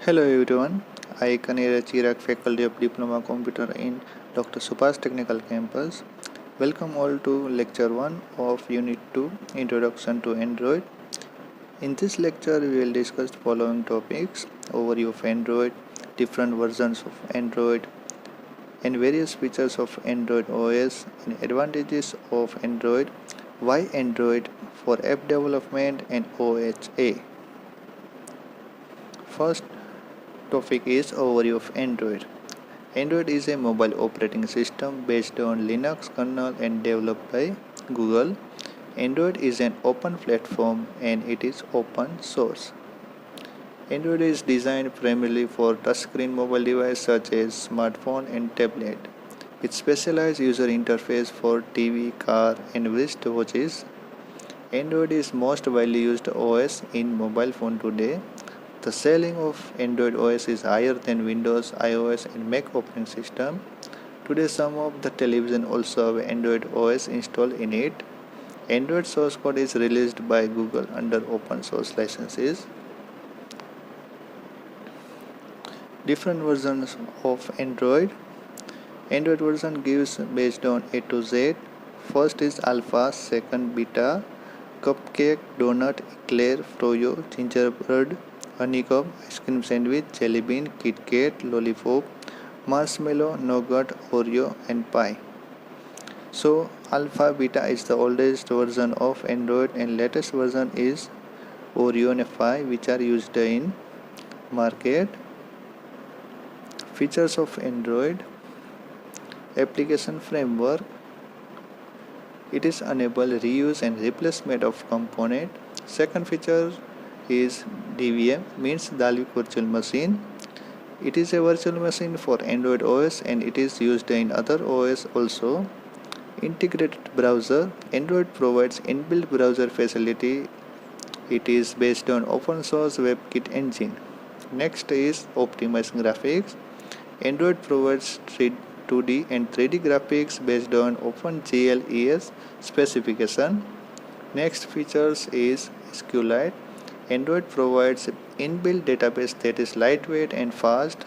Hello everyone, I Kanira Chirag, Faculty of Diploma Computer in Dr. Subhash Technical Campus. Welcome all to Lecture 1 of Unit 2 Introduction to Android. In this lecture, we will discuss the following topics: overview of Android, different versions of Android, and various features of Android OS, and advantages of Android, why Android for app development, and OHA. First topic is overview of Android. Android is a mobile operating system based on Linux kernel and developed by Google. Android is an open platform and it is open source. Android is designed primarily for touchscreen mobile devices such as smartphone and tablet, with specialized user interface for TV, car, and wristwatches. Android is most widely used OS in mobile phone today. The selling of Android OS is higher than Windows, iOS, and Mac operating system. Today, some of the television also have Android OS installed in it. Android source code is released by Google under open source licenses. Different versions of Android. Android version gives based on A to Z. First is Alpha, second Beta, Cupcake, Donut, Eclair, Froyo, Gingerbread, Honeycomb, Ice Cream Sandwich, Jelly Bean, Kit Kat, Lollipop, Marshmallow, Nougat, Oreo, and Pie. So Alpha Beta is the oldest version of Android and latest version is Oreo and Pie, which are used in market. Features of Android. Application framework. It is enable reuse and replacement of component. Second feature is DVM, means Dalvik Virtual Machine. It is a virtual machine for Android OS and it is used in other OS also. Integrated browser. Android provides inbuilt browser facility. It is based on open source WebKit engine. Next is optimized graphics. Android provides 2D and 3D graphics based on OpenGL specification. Next features is SQLite. Android provides inbuilt database that is lightweight and fast.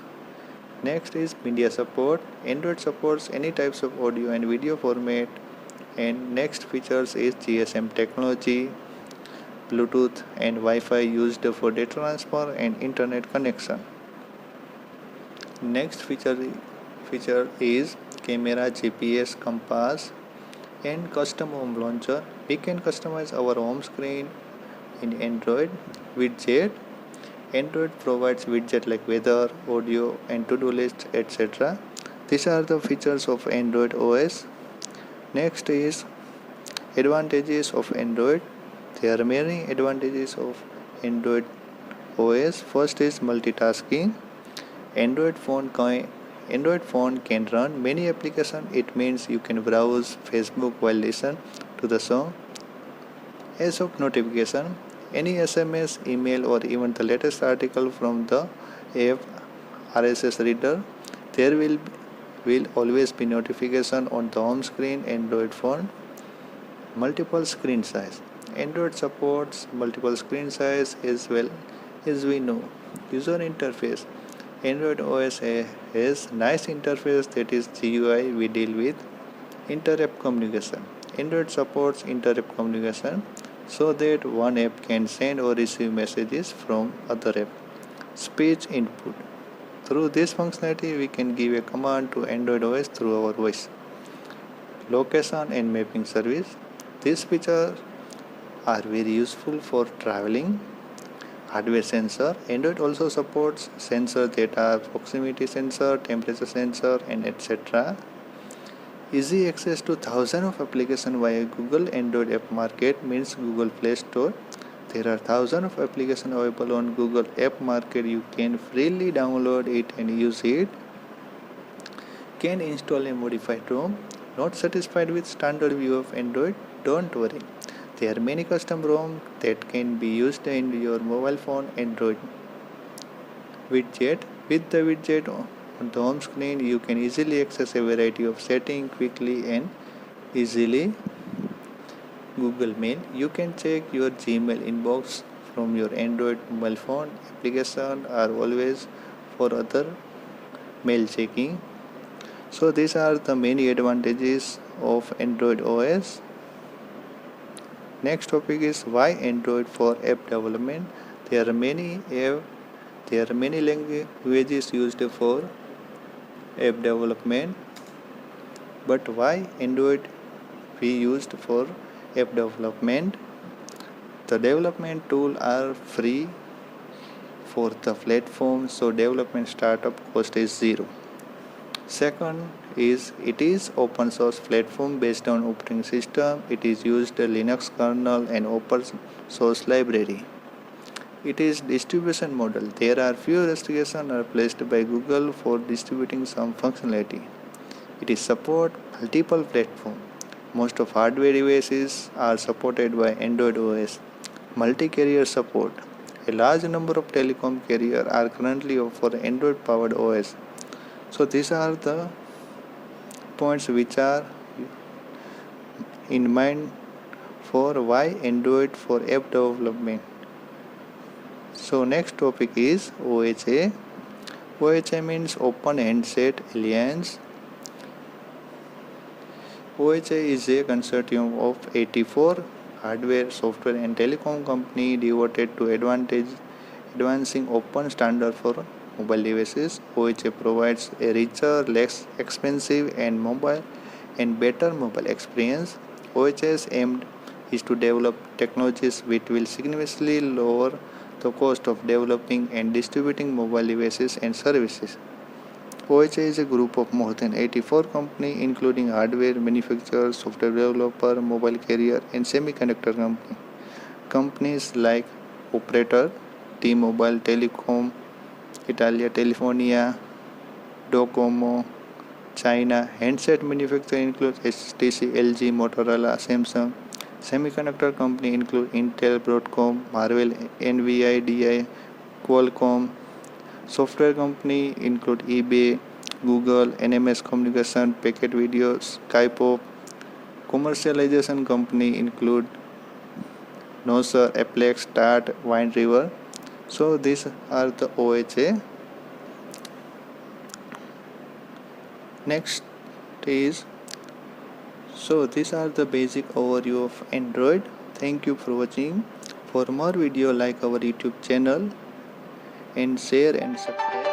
Next is media support. Android supports any types of audio and video format. And next features is GSM technology, Bluetooth and Wi-Fi used for data transfer and internet connection. Next feature is camera, GPS, compass, and custom home launcher. We can customize our home screen in Android. Widget. Android provides widgets like weather, audio, and to-do list, etc. These are the features of Android OS. Next is advantages of Android. There are many advantages of Android OS. First is multitasking. Android phone can run many applications. It means you can browse Facebook while listen to the song. As of notification, any SMS, email, or even the latest article from the app RSS reader, there will always be notification on the home screen. Android phone. Multiple screen size. Android supports multiple screen size as well as we know. User interface. Android OS has nice interface, that is GUI we deal with. Inter-app communication. Android supports inter-app communication so that one app can send or receive messages from other app. Speech input. Through this functionality, we can give a command to Android OS through our voice. Location and mapping service. These features are very useful for traveling. Hardware sensor. Android also supports sensors that are proximity sensor, temperature sensor, and etc. Easy access to thousands of applications via Google Android App Market, means Google Play Store. There are thousands of applications available on Google App Market. You can freely download it and use it. Can install a modified ROM. Not satisfied with standard view of Android? Don't worry. There are many custom ROM that can be used in your mobile phone. Android widget. With the widget on the home screen, you can easily access a variety of settings quickly and easily. Google Mail. You can check your Gmail inbox from your Android mobile phone. Applications are always for other mail checking. So these are the many advantages of Android OS. Next topic is why Android for app development. There are many languages used for app development, but why Android we used for app development? The development tools are free for the platform, so development startup cost is zero. Second is it is open source platform based on operating system. It is used Linux kernel and open source library. It is distribution model. There are few restrictions are placed by Google for distributing some functionality. It is support multiple platforms. Most of hardware devices are supported by Android OS. Multi-carrier support. A large number of telecom carriers are currently offer Android powered OS. So these are the points which are in mind for why Android for app development. So next topic is OHA. OHA means Open Handset Alliance. OHA is a consortium of 84 hardware, software and telecom company devoted to advancing open standard for mobile devices. OHA provides a richer, less expensive and better mobile experience. OHA's aim is to develop technologies which will significantly lower the cost of developing and distributing mobile devices and services. OHA is a group of more than 84 companies including hardware manufacturers, software developer, mobile carrier and semiconductor company. Companies like Operator, T-Mobile, Telecom, Italia Telefonia, Docomo, China. Handset manufacturer includes HTC, LG, Motorola, Samsung. Semiconductor company include Intel, Broadcom, Marvell, NVIDIA, Qualcomm. Software company include eBay, Google, NMS Communication, Packet Video, Skype. Commercialization company include Nocer, Aplex, Start, Wind River. So these are the OHA. Next is these are the basic overview of Android. Thank you for watching. For more video like our YouTube channel and share and subscribe.